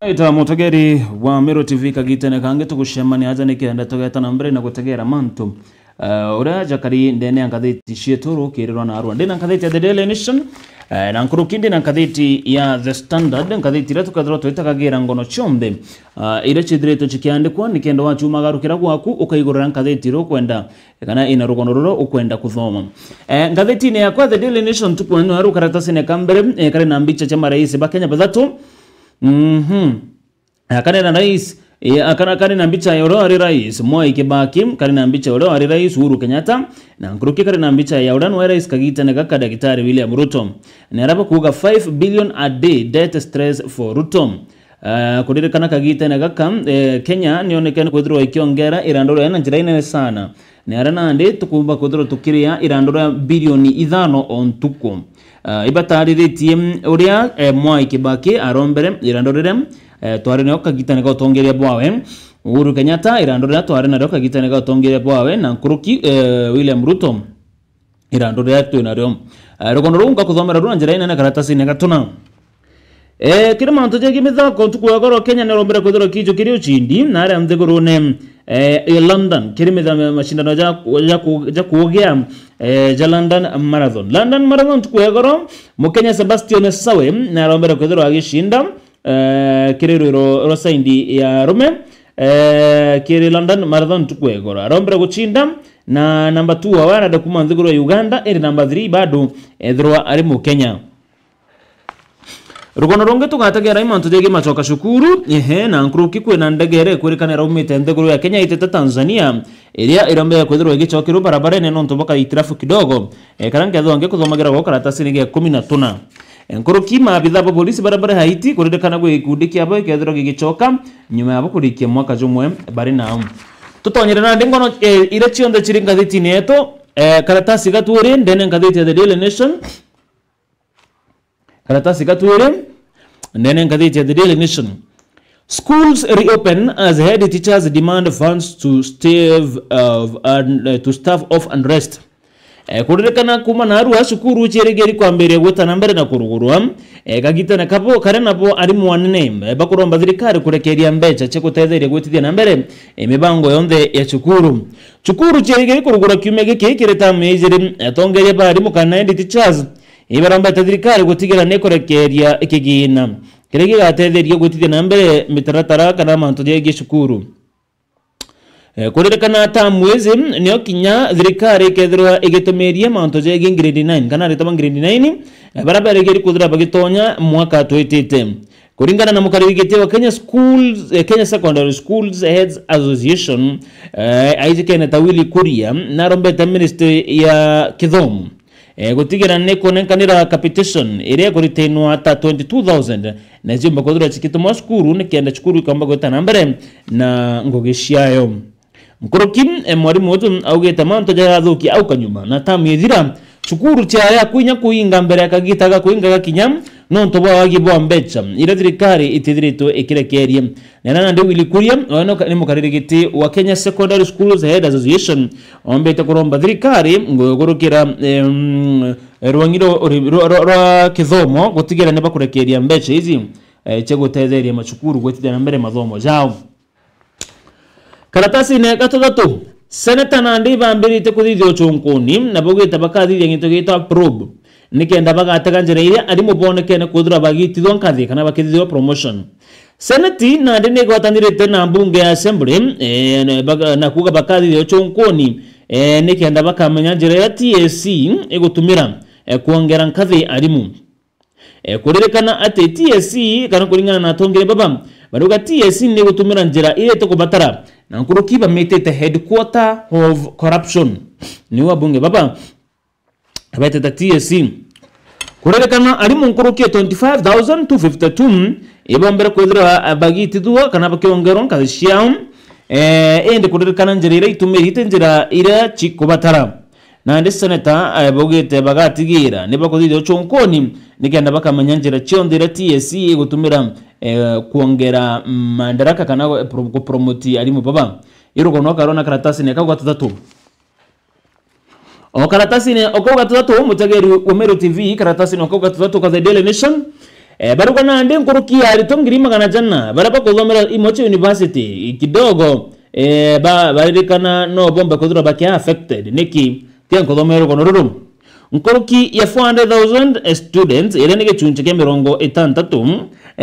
Ita mutageri wa Mero TV kagitene kange tugushemani aza nikenda tugeta na mbere na gutegera mantu ura jakari ndene angatheti cieturu kirirwa na arwa ndina angatheti ya The Daily Nation na nkurukindi na angatheti ya The Standard angatheti retu kadro twitakagira ngono chombe ire chidreto chikiandikwa nikenda wachu magarukira gwaku ukaigurira angatheti ro kwenda kana ina rugono ruro ukwenda kuthoma angatheti ne yakwa The Daily Nation tukwano aru karatasi ne kambere kare na mbicha cha marais ba Kenya bathatu akane na rais akane na mbicha ya uri rais Mwai Kibaki kane na mbicha ya uri rais Uhuru Kenyatta na nkuruki kane na mbicha ya uri rais Kagitane Gaka Daktari William Ruto na raba kuga 5 billion a day death stress for Ruto kudirikana Kagitane Gaka Kenya nionekane kwithirwa ikiongera irandoro yana njira inene sana na arana ndi tukumba kwithirwa tukiria irandoro bilioni 5 on tuko ibatariritie uria Mwai Kibaki arombere irandorere twari no Kagitane ga utongeria bwawe Uhuru Kenyatta irandorere twari na Kagitane ga utongeria bwawe na nkuruki William Ruto irandorere tu na ro rugono runga kuthomera runa njira ine na karatasi ne gatuna kire manto je gimithako tukwagoro Kenya ne rombere kwithiro kijo kiri uchindi na ari amthigurune London kire mitha mashindano ja kuogea London Marathon tukwagoro Mukenya Sebastian Sawe na rombere kwithiro agishinda kire ro saindi ya Rome kire London Marathon tukwagoro rombere guchinda na number 2 awana da kumanthiguro Uganda eri number 3 bado ethirwa ari Mukenya rugono ronge tugatagira imantu jege machoka shukuru na nkuruki kwena ndegere kwerekana raumite ndeguru ya Kenya itete Tanzania iria irambe kwethirwa igichokero barabara ene nonto boka itirafu kidogo karange thonge kuthomagira go karatasi nige 13 nkuruki maabitha polisi barabara Haiti kuridekana gwe ikundi abo ikethirwa gigichoka nyuma yabo kurikia mwaka jumwe bari nao tutonyera na ndingono ire chionde chiringa thiti neto karatasi gaturi ndene ngathiti ya The Daily Nation karatasi katwere ndene ngathiti ya The Daily Nation. Schools reopen as head teachers demand funds to staff off unrest. Kurekana kuma na aru ashukuru cheregeri kwambere gutana mbere na kurugurwa Kagitane kabo karena bo ari mwanene bakuromba thirikari kurekeria mbecha chekutetheria gwitithia na mbere mibango yonthe ya chukuru cheregeri kurugura kiume giki kireta mejeri atongeria bari mukana head teachers ibaramba thirikari gutigira nekorekeria ikigina kirege gatetheria gwitithia na mbere mitaratara kana manto je gicukuru kurekana ta mwezi nio kinya thirikari kethirwa igitumeria manto je grade 9 kana ritama grade 9 barabara igeri kuthira bagitonya mwaka twitite kuringana na mukarigite wa Kenya Secondary Schools Heads Association aizikene tawili kuria na rombeta ministry ya kithomo gutigira nekonenkanira capitation iria kuritenwa ta 22,000 na zimba kodura chikitumwa skuru nikenda chukuru ikamba gotana mbere na ngogeciayo mkuruki mwarimu wetu augeta manto ja thuki au kanyuma na tamithira chukuru cha kuinya kuinga mbere akagitaga kuinga gakinya no ntobo wagibwa mbecha ira thirikari itithirito ikirekerie nana ndi wilikuria ono ni mukaririgiti wa Kenya Secondary Schools Head Association ombete kuromba thirikari ngogurukira rwangiro ro kithomo gutigira ne bakurekeria mbecha izi chegutetheria machukuru gwetithia na mbere mathomo jao karatasi ne gatatu Senator Nandi bambirite kuthithio chunkuni na bogita bakathithia gintu gita probe nikenda bagatega njira iria ari mubonekene kuthura bagitithwa nkathi kana bakithithwa promotion Senate Nandi nigwatanirite na mbunge ya Assembly na kuga bakathithio chunkuni nikenda bakamenya njira ya TSC igutumira kuongera nkathi arimu kuririkana ati TSC kana kuringana na tongere baba baruga TSC ni gutumira njira ile tukubatara na nkuruki bametete headquarter of corruption ni wabunge baba abateta TSC kuririkana ari munkuruki 25,252 ibombere kwithira bagitithwa kana bakiongero nkathi ciao ende kuririkana njira ile itumirite njira ile chikubatara na ndi seneta bogete bagatigira niba kuthithio chunkoni nikenda bakamanya njira chiondira TSC gutumira kuongera mandaraka kana promote alimu baba irugono karona karatasi ne kagwa tutatu o karatasi ne okogwa tutatu mutegeri Umero TV karatasi ne okogwa tutatu ka The Daily Nation baruka nandi nkuruki aritongiri magana jana baraba kuthomera Imoche University kidogo baririkana no bomba kudura bakia affected niki tia kuthomera kono rurum nkuruki ya 400,000 students ile nige chunche ke mirongo 63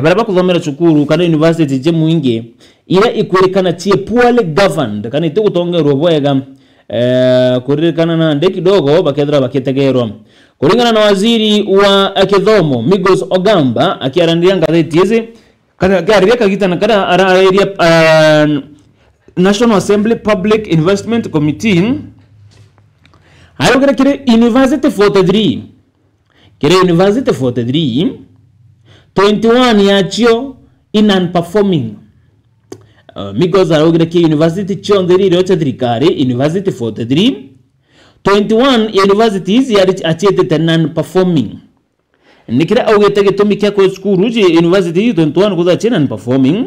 baraba kuthomera cukuru kana university je muingi ile ikurikana tie poorly governed kana ite gutongerwa bwega kuririkana na ndeki kidogo bakethra baketegerwa kulingana na waziri wa kithomo Migos Ogamba akiarandia ngatheti hizi kana gari kagita na kada area National Assembly Public Investment Committee hayo kire University 43 kire University 43 21 yachio non-performing Migos arogire ki University chonderi rocha trikari University 43 21 universities yachete non-performing nikira augete gitumi kya ko skuru je university 21 kuza chena non-performing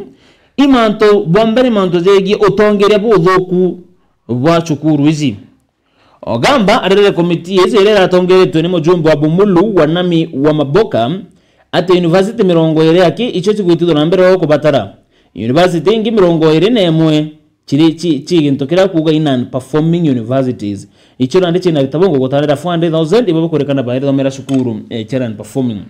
imanto bombere manto zegi otongeria buthuku bwa cukuru izi Ogamba arere committee izi rera atongeretwe ni mujumbe wa Bumulu wa Nami wa Maboka ate university mirongo ire yake ico kigwitithwa na mbere ho kubatara university ingi mirongo ire na emwe chiri ntokera kuga non performing universities ico nandi china ritabongo gutarira 400,000 ibo kurekana bayire thomera cukuru non performing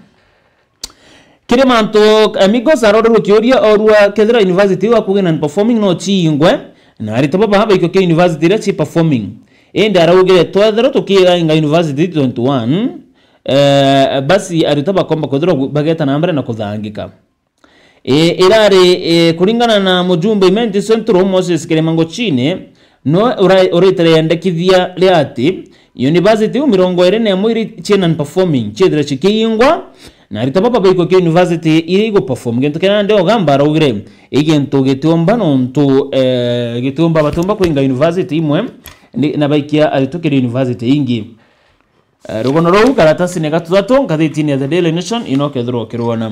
kire manto Migos arore rukioria orwa kethira university wa kuga non performing no chingwe na ritaba haba iko ke university ra chi performing ende araugire twethero tukiga inga university 21 basi aritaba komba kodro bageta nambere na kuthangika irare kuringana na mujumbe Imenti Central Moses Kiremango chine no uritere yandekithia riati university mirongo ire na mwiri chena performing chedra chikingwa na ritaba baba iko ke university irigo perform gento kana ndio Ogamba araugire igento gitomba nonto gitomba batomba kuinga university imwe na baikia alitukira university ingi rugono ro karatasi ne gatatu ngathitini ya The Daily Nation inokethro kirwana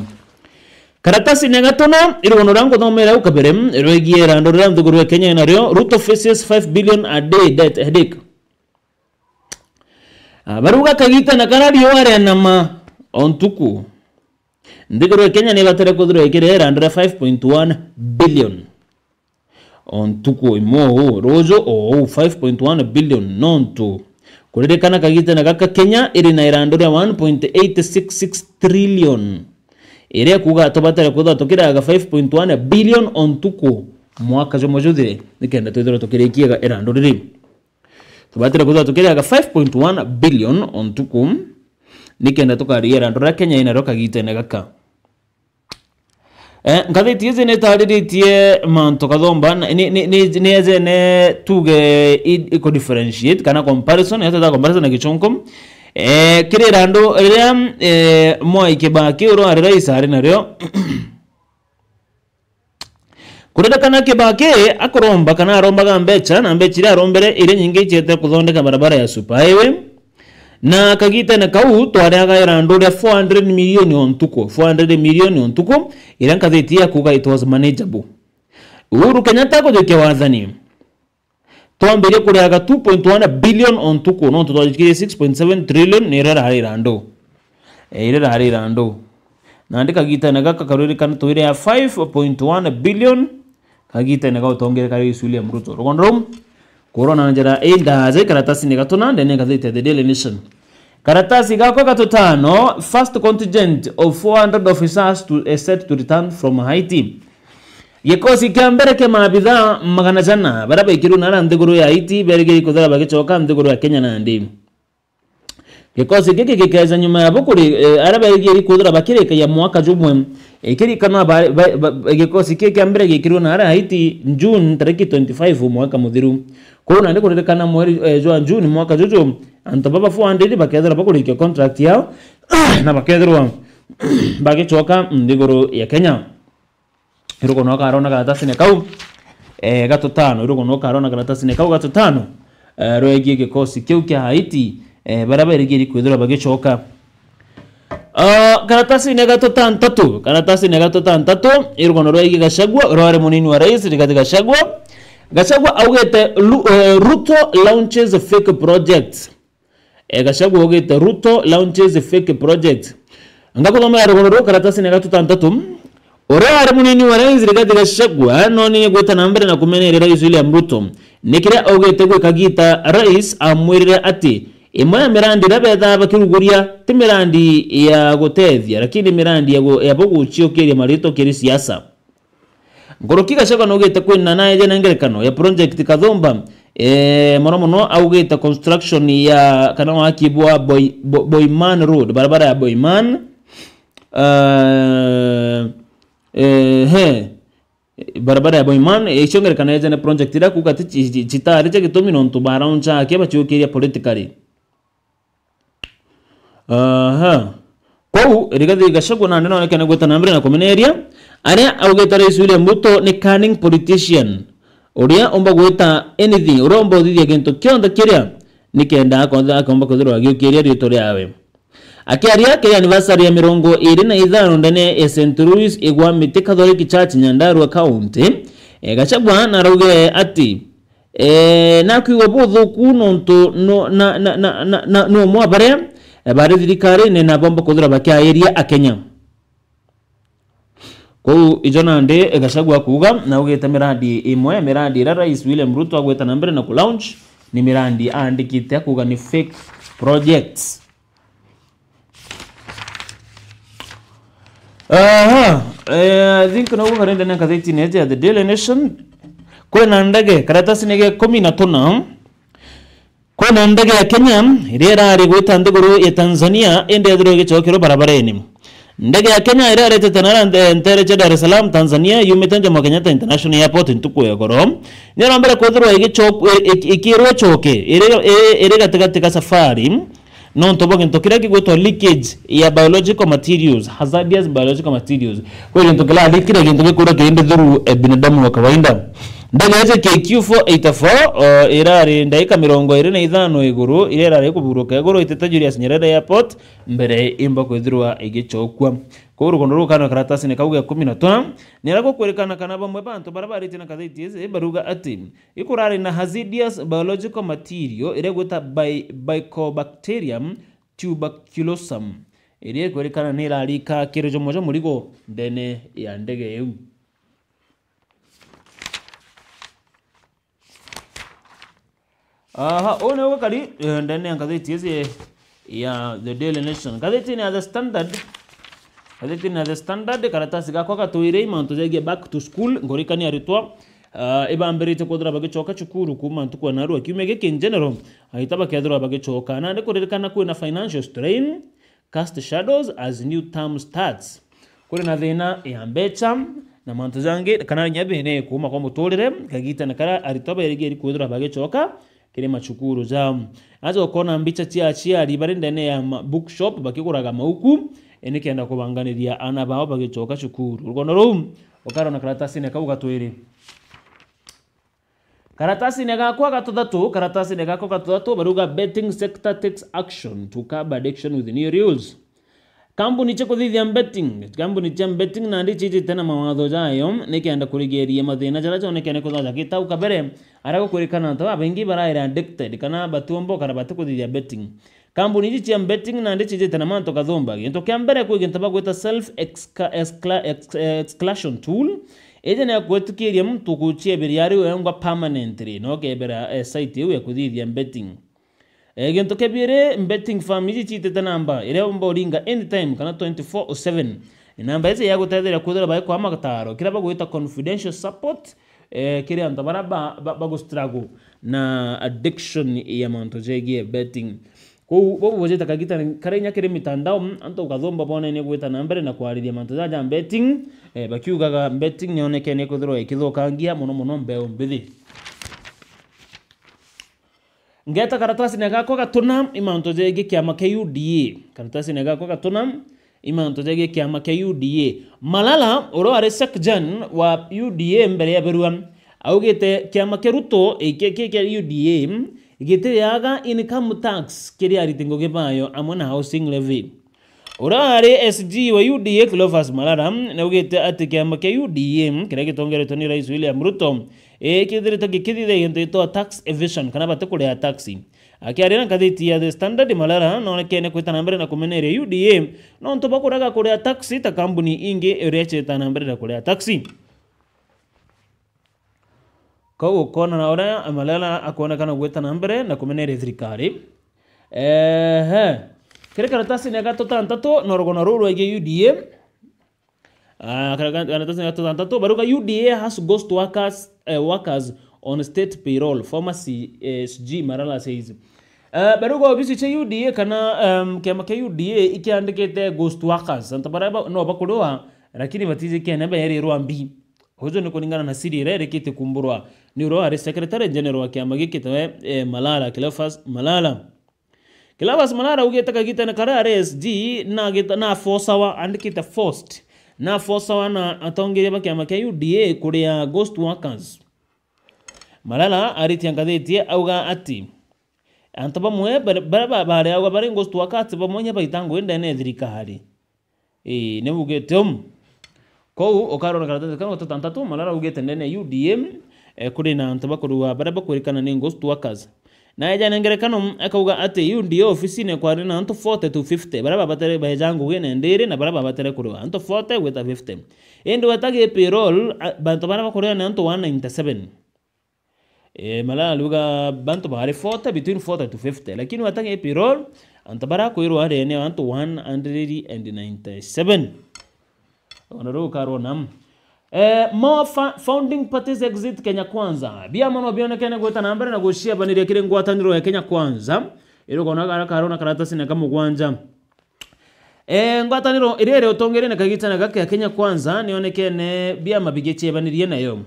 karatasi ne gatona irugono rango thomera ukabere rwegie rando rwa mthuguru wa Kenya nario Ruto faces 5 billion a day debt headache baruga kagita na karario are nama ontuku ndiguru wa Kenya ne batere kuthro ikire rando 5.1 billion ontuku imo rojo 5.1 billion nonto kuririkana kagita na gaka Kenya iri na irando ya 1.866 trillion iri kuga tobatare kuda tokira ga 5.1 billion ontuku mwaka jo mojuthire nikenda twithira tukirikiega irando riri tobatare kuda tokira ga 5.1 billion ontuku nikenda tukari irando ra Kenya ina rokagita na gaka ngathiti izi ne tariritie manto kathomba ni eze ne tuge iko differentiate kana comparison yata comparison na gichonko kire rando ria Mwai Kibaki uro ari rais ari nario kureda kana Kibaki akoromba kana aromba gambecha na mbechira arombere ire nyingi chete kuthondeka barabara ya super highway na kagita na kau twariaga irando ria 400 million ontuko 400 million ontuko iranka thitia kuga it was manageable Uhuru Kenyatta ko joke wathani twambire kuriaga 2.1 billion ontuko no twajikire 6.7 trillion ni rara hari rando na ndika gita na gaka karuri kana twire ya 5.1 billion kagita na gautongere kari William Ruto rogondrom corona njara indaze karatasi negatona ndene gathete The Daily Nation karatasi gako gatotano first contingent of 400 officers set to return from Haiti Yekosi kiambere ke mabitha magana jana baraba ikiru na ndeguru ya Haiti berege ikuthara bagichoka ndeguru ya Kenya na ndi Yekosi kike kikaza nyuma ya bukuri araba igiri kuthara bakireka ya mwaka jumwe ikiri kana yekosi kike kiambere ikiru na Haiti June 25 mwaka muthiru kuna ndiko kurekana mweri jwa June mwaka jojo antobaba 400 bakethera bakuri contract yao na bakethera bagichoka ndeguru ya Kenya irugo no karona karatasi ne kau gatutano irugo no karona karatasi ne kau gatutano roegie gikosi kiu kia Haiti baraba irigiri kwithura bagichoka karatasi ne gatutantatu irugo no roegie Gachagua roare munini wa rais Rigathi Gachagua augete Ruto launches a fake project Gachagua augete Ruto launches a fake project ngakuthomera rugono karatasi ne gatutantatu ore ari munini wa rais Rigathi Gachagua noni gweta na mbere na kumenyerera rais William Ruto nikire ogete gwe kagita rais amwirire ati imwe ya mirandi rabetha bakiruguria ti mirandi ya gutethia lakini mirandi ya boguchio kiri marito kiri siasa ngoroki Gachagua nogete kwina naye je ngerekano ya project Kathumba mono augete construction ya kana wakibwa Boyman Road barabara ya Boyman barabara ya Boyman ichongerekana ya ne project ira kugati chitari che gitumi nontu barauncha ke bachukiria politically kou Rigathi Gachagua na neno nekane gweta nambre na komeneria aria augeta rais William Ruto ni cunning politician oria omba gweta anything urombo thithia gento kionda kiria nikenda akomba kuthirwa agiukiria rito riawe akiaria ke anniversary ya 25 ndene ya St. Louis Igwamiti Catholic Church Nyandarua County Gachagua na rauge ati na kwiwa buthu kunonto no mwabare bari thirikari ne nabomba kuthira bakiairia akenya kou ijona nde Gachagua kuga na ugeta mirandi imwe mirandi ra rais William Ruto agweta na mbere na ku launch ni mirandi andikite kuga ni fake projects I think no karenda na gazeti neje The Daily Nation kwena ndege karatasi nege 15 kwena ndege ya Kenya irera ari gwita ndeguru ya Tanzania ende dhiro gichokero barabareni ndege ya Kenya irera tetanara ntere cha Dar es Salaam Tanzania yumeta Jomo Kenyatta International Airport ntuko ya goro nyara mbere kodhiro ikirwe choke ire gatikatika safari non toboge ntokira kigwetwa leakage ya biological materials hazardous biological materials kwa hiyo ntokila likira gintoke kura kende dhuru binadamu wa kawaida ndege yaje KQ484 irari ndaika 25 iguru irari kuburuka iguru iteta Julius Nyerere Airport mbere imba kwithirwa igichokwa kwa rugono rukana karatasi ne kauga 15 nirako kwerekana kana bamwe bantu barabarite na kathiti eze baruga ati ikurari na hazardous biological material iregweta Mycobacterium tuberculosum iri kwerekana nirarika kirojo mojo murigo ndene ya ndege eu one wakari ndani gazeti hizi ya The Daily Nation gazeti ni The Standard karatasi gako katuire imanto zege back to school ngorikani aritwa ibambirite kodra bagichoka chukuru kuma ntukwa naru akimege in general ahitaba kedra bagichoka na ndikorekana kuina financial strain cast shadows as new term starts kuna thina ya mbecha na manto zange kana nyabene kuma kwa mutolere kagita na kara aritoba yerige kodra bagichoka kile machukuru za azo ukona mbicha chia libari ndene ya bookshop bakikuraga mauku enikienda kubanganiria ana bao bagichoka chukuru rugono rum ukara na karatasi ne kauga twiri karatasi ne gakwa gatatu baruga betting sector takes action to curb addiction with new rules kampuni cheko thithia betting na ndichi tena mawatho jayo nikienda kurigeria mathina jara chonekene kuthatha kitau kabere arako kurikana tawa bengi baraira addicted kana batumbo kana batukuthithia betting kampuni ichi cia betting na ndichi tena manto kathumba ginto kia mbere kwigintaba gweta self exclusion tool ejene ya kwetukiria mtu kuchia biriari wengwa permanently no kebera site ya kuthithia betting ginto kebire betting farm ichi tete namba ire mboringa anytime kana 24/7 namba eze ya gutethera kuthira bai kwa magataro kira bagwita confidential support kiri anta baraba bago struggle na addiction ya manto jegi betting ko bobo bojeta kagita karenya kire mitandao anto ukathomba bona ne gwita nambere na kwariria manto ja betting bakiugaga betting nyonekene kuthiro ikithokangia muno mbeo mbithi ngeta karatasi ne gako gatuna imanto jege kiama KUDA karatasi ne gako gatuna imanto jege kiama KUDA Malala oro are sekjan wa UDA mbere ya berua augete kiama keruto ke UDA igete yaga income tax kiri aritingo gebayo amona housing levy oro are SG wa UDA Clovis Malala na ugete ati kiama KUDA kire gitongereto ni rais William Ruto kithirita gikithithe gento tax evasion kana batukure ya taxi akiarira ngatheti ya The Standard Malala no kene kwitana mbere na kumeneria UDA no ntoba kuraga kuria taxi ta kambuni ingi irecheta mbere na kuria taxi ko kona na ora Malala akuonekana gwitana mbere na kumeneria thirikari kire karatasi ni gatotantatu no rogona ruru ege UDA karatasi ni gatotantatu baruga UDA has ghost workers on state payroll. Former CSG Malala says. Baruga obisi cha UDA kana kema ke UDA ikiandikete ghost workers. Antabaraba no bakudoa lakini batize kene ba yeri rwambi. Hozo ni kulingana na siri rere kite kumburwa. Ni ro Secretary General wa kiama gikite Malala Cleophas Malala. Cleophas Malala ugetaka gita na kara RSG na gita na forsawa andikite forced. Na forsawa na atongere ba kiama ke UDA kuria ghost workers. Malala ariti ngatheti auga ati antaba mwe baraba bare auga bare ngostu wakati bamonya baitango enda ne thirikari ne bugetom ko okaro na karatasi kana tantatu Malala ugete ndene UDM kuri na antaba kuruwa baraba kurikana ne ngostu wakazi na eja nengerekano akauga ati UDA ofisi ne kwa na anto 40 to 50 baraba batere bajango gene ndere na baraba batere kuruwa anto 40 with 50 endo watage payroll bantu baraba kuruwa na anto 197 Malala luga bantu bahari 40 between 40 to 50 lakini watanga payroll antabara ko iro hare ne anto 197 onaru karonam more founding parties exit Kenya Kwanza bia mano biona Kenya gota nambere na goshia banire kire ngwataniro ya Kenya Kwanza iro kona karona karatasi na kama gwanja ngwataniro irere utongere na kagitana gake ya Kenya Kwanza nionekene bia mabigeche banirie nayo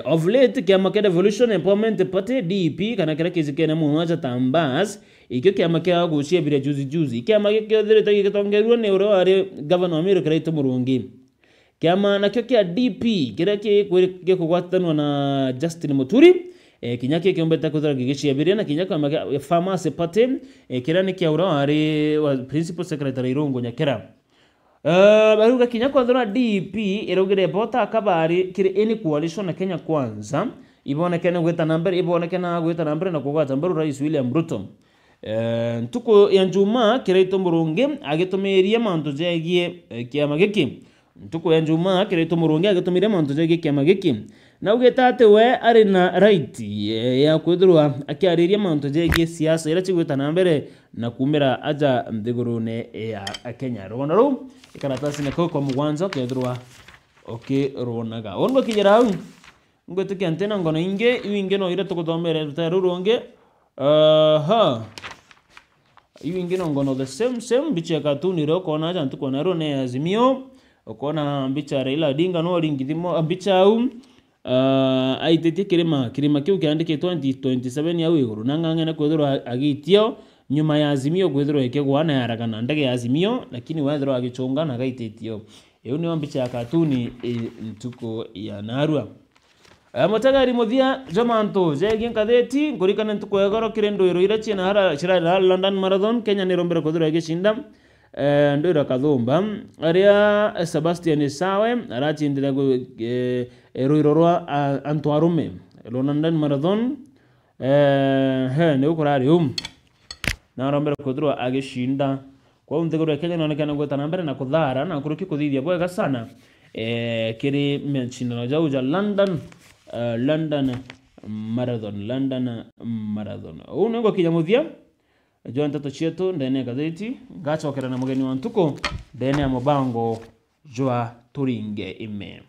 of late kiama kia Devolution Empowerment Party DP kana kira kizikene muwaja tambas ikyo kiama kia gushia bila juzi kiama kia dhire taki kitongerua ni uro ari governor Amiro Kiraito Murungi kiama na kia DP kira kia kukwatanwa na Justin Muturi kinyake kiombeta kudhara gigishia bila na kinyake kiama Pharmacy Party kira ni kia uro ari Principal Secretary Irungu Nyakera baruga Kenya Kwanza DP irugire bota akabari kiri any coalition na Kenya Kwanza ibonekana gweta number na kugwata mbaru Rais William Ruto ntuko ya njuma Kiraito Murungi agitumiria mantu jegie kiama giki ntuko ya njuma Kiraito Murungi agitumiria mantu jegie kiama giki na ugetate we ari na right ya kwithirwa akiariria mantu jegie siasa ira chigweta nambere na kumira aja mthigurune ya Kenya rona ru ikaratasi ne kwa mugwanza kwithirwa ronaga ongo kijara ngwetu kiantena ngono inge no ira tukutomere rutaruronge inge no ngono the same bicha katuni ro kona aja ntukona ro ne Azimio okona bicha Raila Odinga no ringithimo bicha au aitete kirima kiu kiandike 2027 ya wiguru nangangena kwithirwa agitio nyuma ya Azimio kwithirwa ikegwana yaragana ndege ya Azimio lakini wethirwa agichunga na gaititio iyo ni mbicha ya katuni ntuko ya narua mutagari muthia jamanto jegi ngatheti ngurikana ntuko yagoro kirendo iro ira china hara shira London Marathon Kenya ni rombere kwithirwa igishinda ndira kathumba aria Sebastian Sawe arachindira ruiro rwa Antwarume London Marathon ne ukurari na rombere kwithirwa agishinda kwa mthiguru ya Kenya inaonekana gweta mbere na kuthara na kuruki kuthithia bwega sana kiri mchindano jau ja London Marathon unengo kinyamuthia jo ntato chietu ndene gatheti gachokera na mugeni wa ntuko ndene ya mubango jwa turinge ime